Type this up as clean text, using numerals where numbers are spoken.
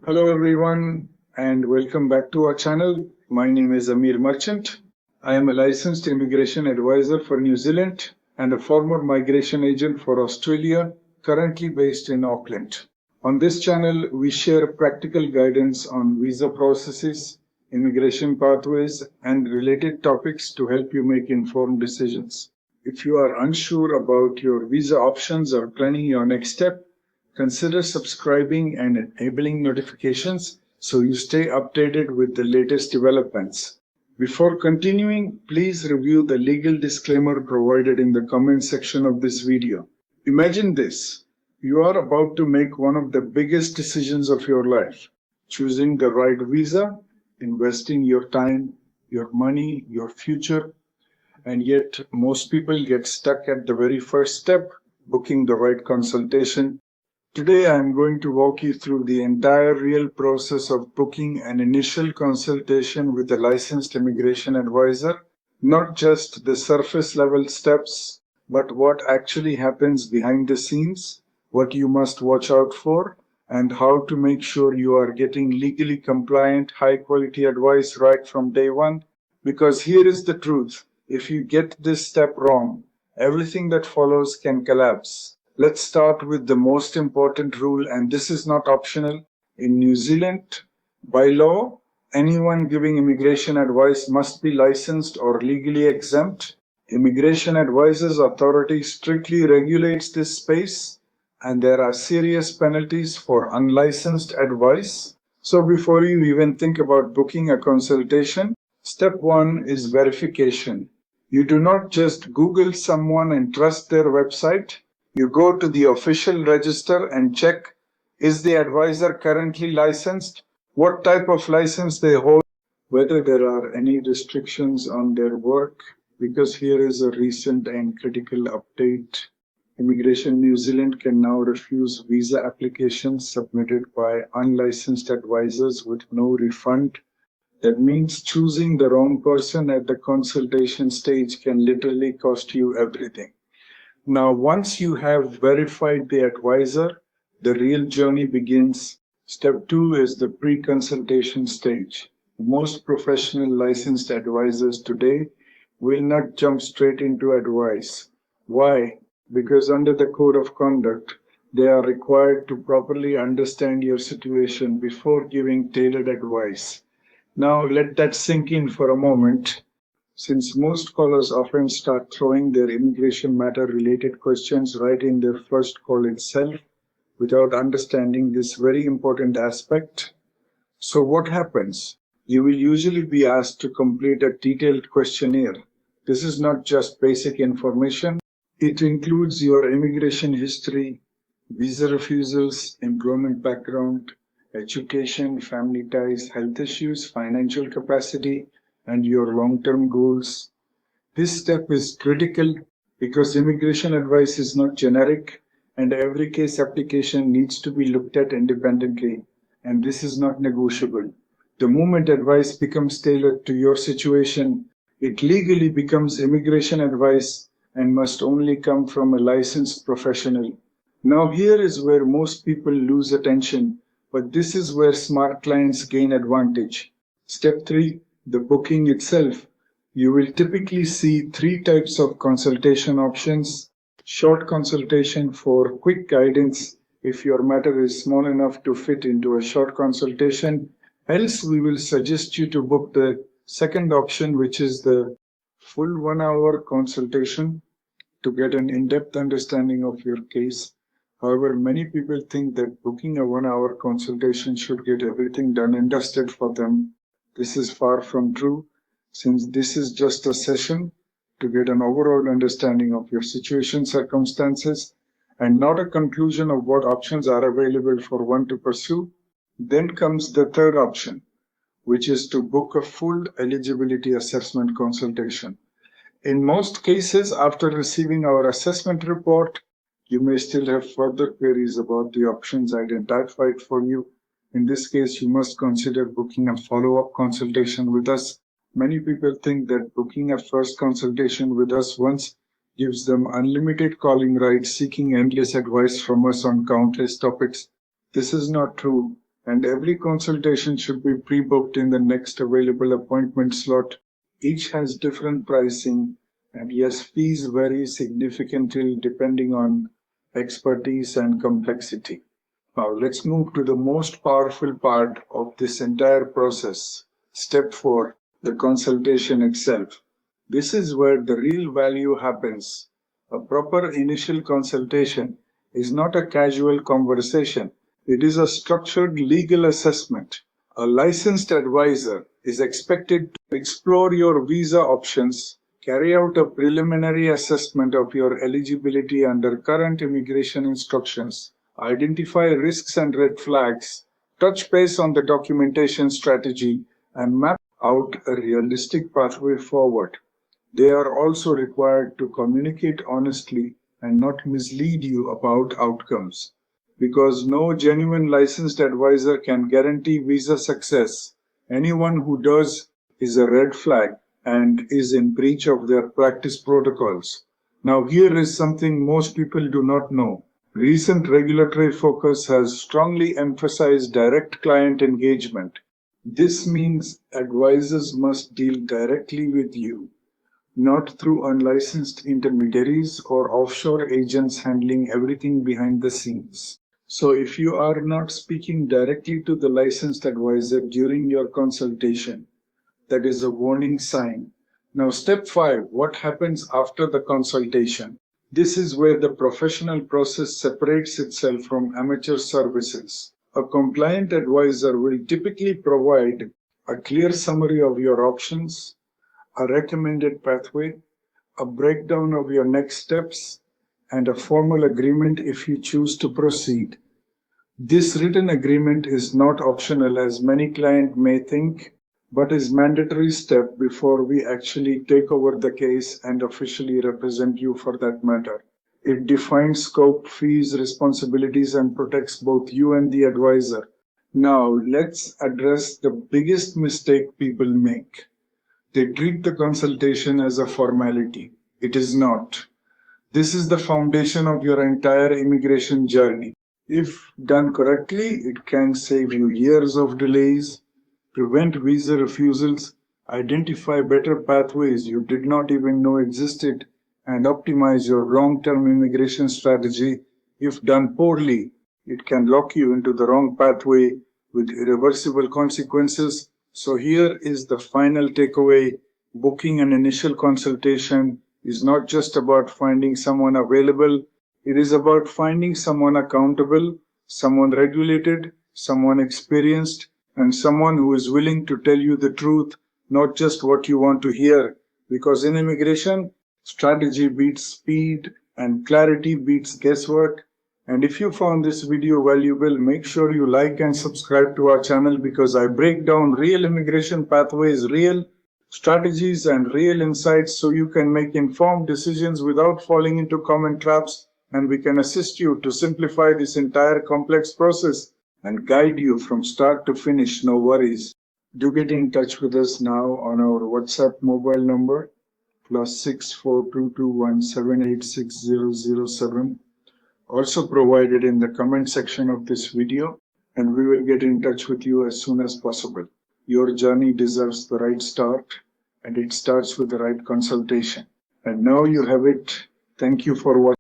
Hello everyone and welcome back to our channel. My name is Amir Merchant. I am a licensed immigration advisor for New Zealand and a former migration agent for Australia, currently based in Auckland. On this channel, we share practical guidance on visa processes, immigration pathways, and related topics to help you make informed decisions. If you are unsure about your visa options or planning your next step, consider subscribing and enabling notifications so you stay updated with the latest developments. Before continuing, please review the legal disclaimer provided in the comment section of this video. Imagine this. You are about to make one of the biggest decisions of your life, choosing the right visa, investing your time, your money, your future, and yet most people get stuck at the very first step, booking the right consultation. Today I am going to walk you through the entire real process of booking an initial consultation with a licensed immigration advisor, not just the surface level steps, but what actually happens behind the scenes, what you must watch out for, and how to make sure you are getting legally compliant, high quality advice right from day one. Because here is the truth, if you get this step wrong, everything that follows can collapse. Let's start with the most important rule, and this is not optional. In New Zealand, by law, anyone giving immigration advice must be licensed or legally exempt. Immigration Advisors Authority strictly regulates this space, and there are serious penalties for unlicensed advice. So before you even think about booking a consultation, step one is verification. You do not just Google someone and trust their website. You go to the official register and check, is the advisor currently licensed? What type of license they hold? Whether there are any restrictions on their work. Because here is a recent and critical update. Immigration New Zealand can now refuse visa applications submitted by unlicensed advisors with no refund. That means choosing the wrong person at the consultation stage can literally cost you everything. Now, once you have verified the advisor, the real journey begins. Step two is the pre-consultation stage. Most professional licensed advisors today will not jump straight into advice. Why? Because under the code of conduct, they are required to properly understand your situation before giving tailored advice. Now, let that sink in for a moment. Since most callers often start throwing their immigration matter related questions right in their first call itself without understanding this very important aspect. So what happens? You will usually be asked to complete a detailed questionnaire. This is not just basic information. It includes your immigration history, visa refusals, employment background, education, family ties, health issues, financial capacity, and your long-term goals. This step is critical because immigration advice is not generic and every case application needs to be looked at independently, and this is not negotiable. The moment advice becomes tailored to your situation, it legally becomes immigration advice and must only come from a licensed professional. Now here is where most people lose attention, but this is where smart clients gain advantage. Step 3, the booking itself. You will typically see three types of consultation options. Short consultation for quick guidance if your matter is small enough to fit into a short consultation. Else, we will suggest you to book the second option, which is the full 1 hour consultation to get an in-depth understanding of your case. However, many people think that booking a 1 hour consultation should get everything done and dusted for them. This is far from true, since this is just a session to get an overall understanding of your situation, circumstances, and not a conclusion of what options are available for one to pursue. Then comes the third option, which is to book a full eligibility assessment consultation. In most cases, after receiving our assessment report, you may still have further queries about the options identified for you. In this case, you must consider booking a follow-up consultation with us. Many people think that booking a first consultation with us once gives them unlimited calling rights, seeking endless advice from us on countless topics. This is not true. and every consultation should be pre-booked in the next available appointment slot. Each has different pricing, and yes, fees vary significantly depending on expertise and complexity. Now let's move to the most powerful part of this entire process. Step 4, the consultation itself. This is where the real value happens. A proper initial consultation is not a casual conversation. It is a structured legal assessment. A licensed advisor is expected to explore your visa options, carry out a preliminary assessment of your eligibility under current immigration instructions, identify risks and red flags, touch base on the documentation strategy, and map out a realistic pathway forward. They are also required to communicate honestly and not mislead you about outcomes. Because no genuine licensed advisor can guarantee visa success. Anyone who does is a red flag and is in breach of their practice protocols. Now, here is something most people do not know. Recent regulatory focus has strongly emphasized direct client engagement. This means advisors must deal directly with you, not through unlicensed intermediaries or offshore agents handling everything behind the scenes. So if you are not speaking directly to the licensed advisor during your consultation, that is a warning sign. Now, step 5, what happens after the consultation? This is where the professional process separates itself from amateur services. A compliant advisor will typically provide a clear summary of your options, a recommended pathway, a breakdown of your next steps, and a formal agreement if you choose to proceed. This written agreement is not optional as many clients may think, but is mandatory step before we actually take over the case and officially represent you for that matter. It defines scope, fees, responsibilities, and protects both you and the advisor. Now, let's address the biggest mistake people make. They treat the consultation as a formality. It is not. This is the foundation of your entire immigration journey. If done correctly, it can save you years of delays, prevent visa refusals, identify better pathways you did not even know existed, and optimize your long-term immigration strategy. If done poorly, it can lock you into the wrong pathway with irreversible consequences. So here is the final takeaway. Booking an initial consultation is not just about finding someone available. It is about finding someone accountable, someone regulated, someone experienced, and someone who is willing to tell you the truth, not just what you want to hear. Because in immigration, strategy beats speed and clarity beats guesswork. And if you found this video valuable, make sure you like and subscribe to our channel because I break down real immigration pathways, real strategies, and real insights so you can make informed decisions without falling into common traps, and we can assist you to simplify this entire complex process and guide you from start to finish. No worries. Do get in touch with us now on our WhatsApp mobile number +642217860007, also provided in the comment section of this video, and we will get in touch with you as soon as possible. Your journey deserves the right start, and it starts with the right consultation. And now you have it. Thank you for watching.